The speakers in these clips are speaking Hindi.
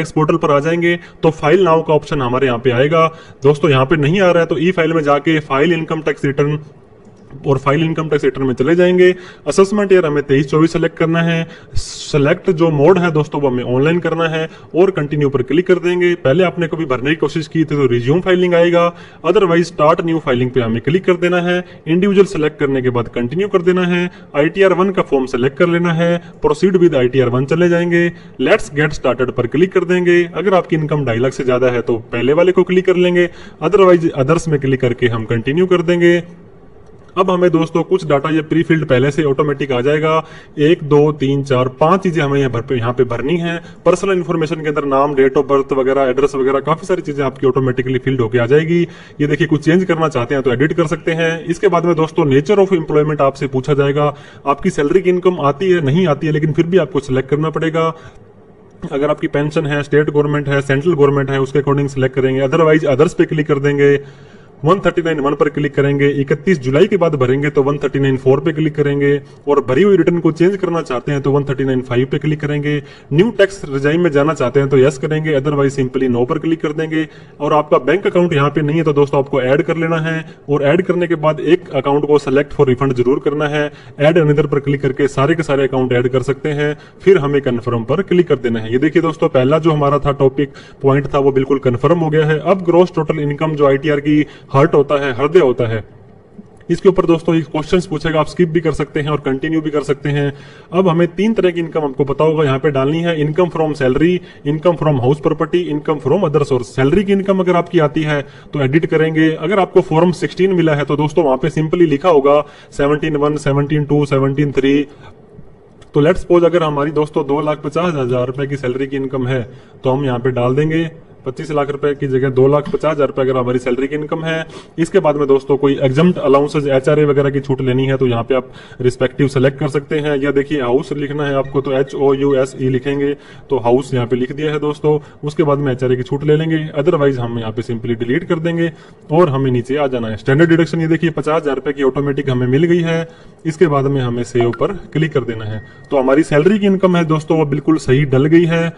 टैक्स पोर्टल पर आ जाएंगे तो फाइल नाउ का ऑप्शन हमारे यहाँ पे आएगा। दोस्तों यहाँ पे नहीं आ रहा है तो ई फाइल में जाके फाइल इनकम टैक्स रिटर्न और फाइल इनकम टैक्स रिटर्न में चले जाएंगे। असेसमेंट ईयर हमें 23-24 सेलेक्ट करना है। सेलेक्ट जो मोड है दोस्तों वो हमें ऑनलाइन करना है और कंटिन्यू पर क्लिक कर देंगे। पहले आपने कभी भरने की कोशिश की थी तो रिज्यूम फाइलिंग आएगा, अदरवाइज स्टार्ट न्यू फाइलिंग पे हमें क्लिक कर देना है। इंडिविजुअल सेलेक्ट करने के बाद कंटिन्यू कर देना है। ITR 1 का फॉर्म सेलेक्ट कर लेना है, प्रोसीड विद ITR 1 चले जाएंगे। लेट्स गेट स्टार्टेड पर क्लिक कर देंगे। अगर आपकी इनकम 2.5 लाख से ज्यादा है तो पहले वाले को क्लिक कर लेंगे, अदरवाइज अदर्स में क्लिक करके हम कंटिन्यू कर देंगे। अब हमें दोस्तों कुछ डाटा ये प्री फिल्ड पहले से ऑटोमेटिक आ जाएगा। 1 2 3 4 5 चीजें हमें यहाँ पे भरनी है। पर्सनल इन्फॉर्मेशन के अंदर नाम, डेट ऑफ बर्थ वगैरह, एड्रेस वगैरह काफी सारी चीजें आपकी ऑटोमेटिकली फिल्ड होकर आ जाएगी। ये देखिए कुछ चेंज करना चाहते हैं तो एडिट कर सकते हैं। इसके बाद में दोस्तों नेचर ऑफ एम्प्लॉयमेंट आपसे पूछा जाएगा। आपकी सैलरी की इनकम आती है नहीं आती है, लेकिन फिर भी आपको सिलेक्ट करना पड़ेगा। अगर आपकी पेंशन है, स्टेट गवर्नमेंट है, सेंट्रल गवर्नमेंट है, उसके अकॉर्डिंग सिलेक्ट करेंगे, अदरवाइज अदर्स पे क्लिक कर देंगे। 139(1) पर क्लिक करेंगे। 31 जुलाई के बाद भरेंगे तो 139(4) पे क्लिक करेंगे और भरी हुई रिटर्न को चेंज करना चाहते हैं तो 139(5) पे क्लिक करेंगे। न्यू टैक्स रिजाइम में जाना चाहते हैं तो यस करेंगे, अदरवाइज सिंपली नो पर क्लिक कर देंगे। और आपका बैंक अकाउंट यहाँ पे नहीं है तो दोस्तों आपको ऐड कर लेना है और ऐड करने के बाद एक अकाउंट को सेलेक्ट फॉर रिफंड जरूर करना है। ऐड अनदर पर क्लिक करके सारे के सारे अकाउंट ऐड कर सकते हैं, फिर हमें कन्फर्म पर क्लिक कर देना है। ये देखिए दोस्तों पहला जो हमारा था टॉपिक पॉइंट था वो बिल्कुल कन्फर्म हो गया है। अब ग्रॉस टोटल इनकम जो ITR की हर्ट होता है, हृदय होता है, इसके ऊपर दोस्तों एक क्वेश्चंस पूछेगा, आप स्किप भी कर सकते हैं और कंटिन्यू भी कर सकते हैं। अब हमें 3 तरह की इनकम आपको पता होगा यहाँ पे डालनी है। Income from salary, income from house property, income from other source. Salary की इनकम अगर आपकी आती है तो एडिट करेंगे। अगर आपको फॉर्म 16 मिला है तो दोस्तों वहां पे सिंपली लिखा होगा 17(1), 17(2), 17(3). तो लेट्स सपोज अगर हमारी दोस्तों 2,50,000 रुपए की सैलरी की इनकम है तो हम यहाँ पे डाल देंगे 25 लाख रुपए की जगह 2,50,000 रुपए अगर हमारी सैलरी की इनकम है। इसके बाद में दोस्तों कोई एग्जम्प्ट अलाउंसेज, HRA वगैरह की छूट लेनी है तो यहाँ पे आप रिस्पेक्टिव सेलेक्ट कर सकते हैं। या देखिए हाउस लिखना है आपको तो HOUSE लिखेंगे तो हाउस यहाँ पे लिख दिया है दोस्तों। उसके बाद में HRA की छूट ले लेंगे, अदरवाइज हम यहाँ पे सिंपली डिलीट कर देंगे और हमें नीचे आ जाना है। स्टैंडर्ड डिडक्शन ये देखिए 50,000 रुपए की ऑटोमेटिक हमें मिल गई है। इसके बाद में हमें सेव पर क्लिक कर देना है। तो हमारी सैलरी की इनकम है दोस्तों वो बिल्कुल सही डल गई है।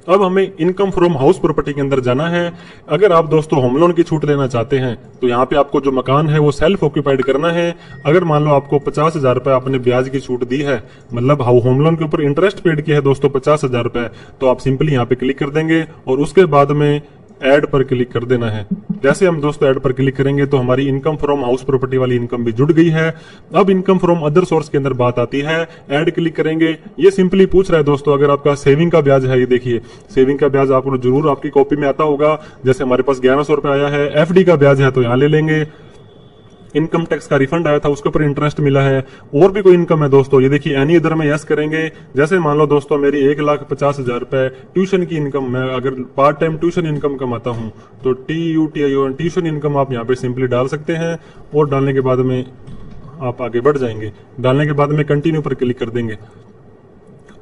अब हमें इनकम फ्रॉम हाउस प्रॉपर्टी के अंदर जाना है। अगर आप दोस्तों होम लोन की छूट लेना चाहते हैं तो यहाँ पे आपको जो मकान है वो सेल्फ ऑक्यूपाइड करना है। अगर मान लो आपको 50,000 रुपए आपने ब्याज की छूट दी है, मतलब होम लोन के ऊपर इंटरेस्ट पेड किया है दोस्तों 50,000 रुपए, तो आप सिंपली यहाँ पे क्लिक कर देंगे और उसके बाद में ऐड पर क्लिक कर देना है। जैसे हम दोस्तों ऐड पर क्लिक करेंगे तो हमारी इनकम फ्रॉम हाउस प्रॉपर्टी वाली इनकम भी जुड़ गई है। अब इनकम फ्रॉम अदर सोर्स के अंदर बात आती है, ऐड क्लिक करेंगे। ये सिंपली पूछ रहा है दोस्तों अगर आपका सेविंग का ब्याज है, ये देखिए सेविंग का ब्याज आपको जरूर आपकी कॉपी में आता होगा। जैसे हमारे पास 1100 रुपए आया है, FD का ब्याज है तो यहाँ ले लेंगे। इनकम टैक्स का रिफंड आया था उसके ऊपर इंटरेस्ट मिला है। और भी कोई इनकम है दोस्तों, ये देखिए एनी अदर में यस करेंगे। जैसे मान लो दोस्तों मेरी 1,50,000 रुपए ट्यूशन की इनकम, मैं अगर पार्ट टाइम ट्यूशन इनकम कमाता हूं तो TUTION ट्यूशन इनकम आप यहाँ पे सिंपली डाल सकते हैं और डालने के बाद में आप आगे बढ़ जाएंगे। डालने के बाद में कंटिन्यू पर क्लिक कर देंगे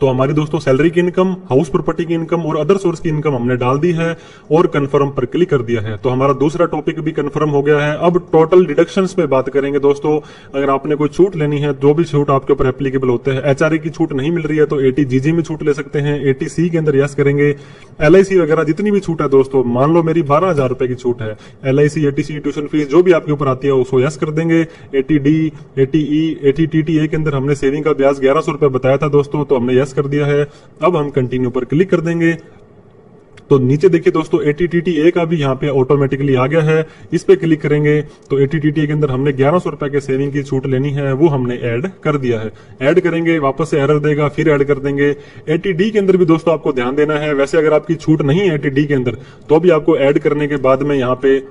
तो हमारी दोस्तों सैलरी की इनकम, हाउस प्रॉपर्टी की इनकम और अदर सोर्स की इनकम हमने डाल दी है और कंफर्म पर क्लिक कर दिया है। तो हमारा दूसरा टॉपिक भी कंफर्म हो गया है। अब टोटल डिडक्शंस पे बात करेंगे दोस्तों। अगर आपने कोई छूट लेनी है, जो भी छूट आपके ऊपर एप्लीकेबल होते हैं, HRA की छूट नहीं मिल रही है तो ATGG में छूट ले सकते हैं, ATC के अंदर यस करेंगे। LIC वगैरह जितनी भी छूट है दोस्तों, मान लो मेरी 12,000 रुपए की छूट है, LIC, ATC, ट्यूशन फीस जो भी आपके ऊपर आती है उसको यस कर देंगे। ATD, ATE, ATTTA के अंदर हमने सेविंग का ब्याज 1,100 रुपए बताया था दोस्तों तो हमने यस कर दिया है। अब हम कंटिन्यू पर क्लिक कर देंगे तो नीचे देखिए दोस्तों ATTTA का भी यहाँ पे ऑटोमेटिकली आ गया है। इस पे क्लिक करेंगे तो ATTTA के अंदर हमने 1,100 रुपए के सेविंग की छूट लेनी है, वो हमने ऐड कर दिया है। ऐड करेंगे, वापस से एरर देगा, फिर ऐड कर देंगे। ATD के अंदर भी दोस्तों आपको ध्यान देना है। वैसे अगर आपकी छूट नहीं है ATD के अंदर तो भी आपको ऐड करने के बाद में यहाँ पे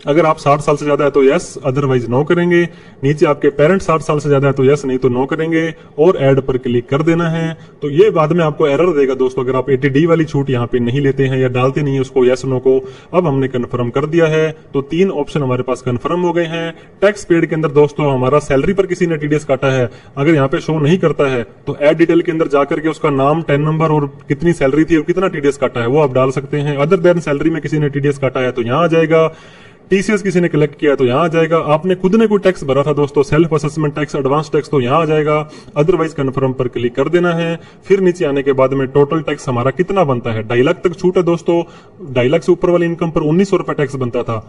अगर आप 60 साल से ज्यादा है तो यस, अदरवाइज नो करेंगे। नीचे आपके पेरेंट 60 साल से ज्यादा है तो यस, नहीं तो नो करेंगे और ऐड पर क्लिक कर देना है। तो ये बाद में आपको एरर देगा दोस्तों अगर आप ATD वाली छूट यहाँ पे नहीं लेते हैं या डालते नहीं है उसको यस नो को। अब हमने कंफर्म कर दिया है तो 3 ऑप्शन हमारे पास कंफर्म हो गए हैं। टैक्स पेड के अंदर दोस्तों हमारा सैलरी पर किसी ने TDS काटा है, अगर यहाँ पे शो नहीं करता है तो ऐड डिटेल के अंदर जाकर के उसका नाम, 10 नंबर और कितनी सैलरी थी और कितना TDS काटा है वो आप डाल सकते हैं। अदर देन सैलरी में किसी ने TDS काटा है तो यहाँ आ जाएगा। टीसीएस किसी ने कलेक्ट किया तो यहाँ आ जाएगा। आपने खुद ने कोई टैक्स भरा था दोस्तों, self assessment tax, advance tax, तो यहाँ आ जाएगा। अदरवाइज कन्फर्म पर क्लिक कर देना है। फिर नीचे आने के बाद में टोटल टैक्स हमारा कितना बनता है, 2.5 लाख तक छूट है दोस्तों। 2.5 लाख से ऊपर वाली इनकम पर 1900 रुपए टैक्स बनता था,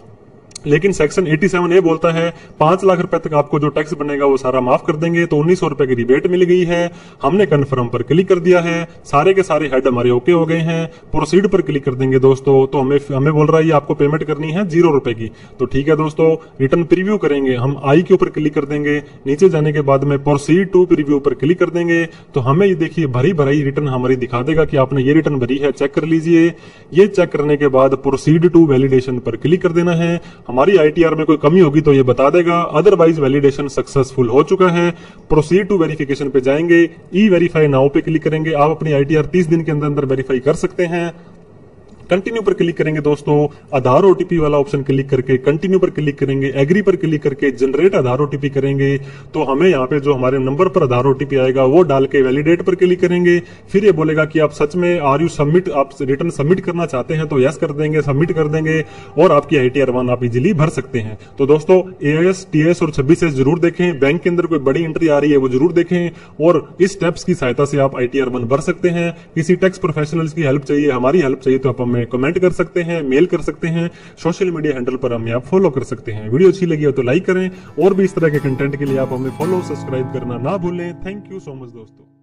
लेकिन सेक्शन 87 ये बोलता है 5 लाख रुपए तक आपको जो टैक्स बनेगा वो सारा माफ कर देंगे, तो 1900 रुपए की रिबेट मिल गई है। हमने कन्फर्म पर क्लिक कर दिया है, सारे के सारे हेड हमारे ओके हो गए हैं। प्रोसीड पर क्लिक कर देंगे दोस्तों, तो हमें बोल रहा है आपको पेमेंट करनी है 0 रुपए की। तो ठीक है दोस्तों, रिटर्न प्रीव्यू करेंगे, हम आई के ऊपर क्लिक कर देंगे। नीचे जाने के बाद में प्रोसीड टू प्रीव्यू पर क्लिक कर देंगे, तो हमें ये देखिए भरी भराई रिटर्न हमारी दिखा देगा कि आपने ये रिटर्न भरी है, चेक कर लीजिए। ये चेक करने के बाद प्रोसीड टू वैलिडेशन पर क्लिक कर देना है। हमारी आईटीआर में कोई कमी होगी तो ये बता देगा, अदरवाइज वैलिडेशन सक्सेसफुल हो चुका है। प्रोसीड टू वेरिफिकेशन पे जाएंगे, ई वेरीफाई नाउ पे क्लिक करेंगे। आप अपनी आईटीआर 30 दिन के अंदर अंदर वेरीफाई कर सकते हैं। कंटिन्यू पर क्लिक करेंगे दोस्तों, आधार ओटीपी वाला ऑप्शन क्लिक करके कंटिन्यू पर क्लिक करेंगे, एग्री पर क्लिक करके जनरेट आधार ओटीपी करेंगे, तो हमें यहाँ पे जो हमारे नंबर पर आधार ओटीपी आएगा वो डाल के वैलिडेट पर क्लिक करेंगे। फिर ये बोलेगा कि आप सच में आर यू सबमिट, आप रिटर्न सबमिट करना चाहते हैं, तो यस कर देंगे, सबमिट कर देंगे और आपकी आईटीआर 1 आप इजीली भर सकते हैं। तो दोस्तों एएस, टीएस और 26S जरूर देखें, बैंक के अंदर कोई बड़ी एंट्री आ रही है वो जरूर देखें, और इस स्टेप्स की सहायता से आप आईटीआर 1 भर सकते हैं। किसी टैक्स प्रोफेशनल्स की हेल्प चाहिए, हमारी हेल्प चाहिए, तो आप हमें कमेंट कर सकते हैं, मेल कर सकते हैं, सोशल मीडिया हैंडल पर हमें आप फॉलो कर सकते हैं। वीडियो अच्छी लगी हो तो लाइक करें, और भी इस तरह के कंटेंट के लिए आप हमें फॉलो सब्सक्राइब करना ना भूलें। थैंक यू सो मच दोस्तों।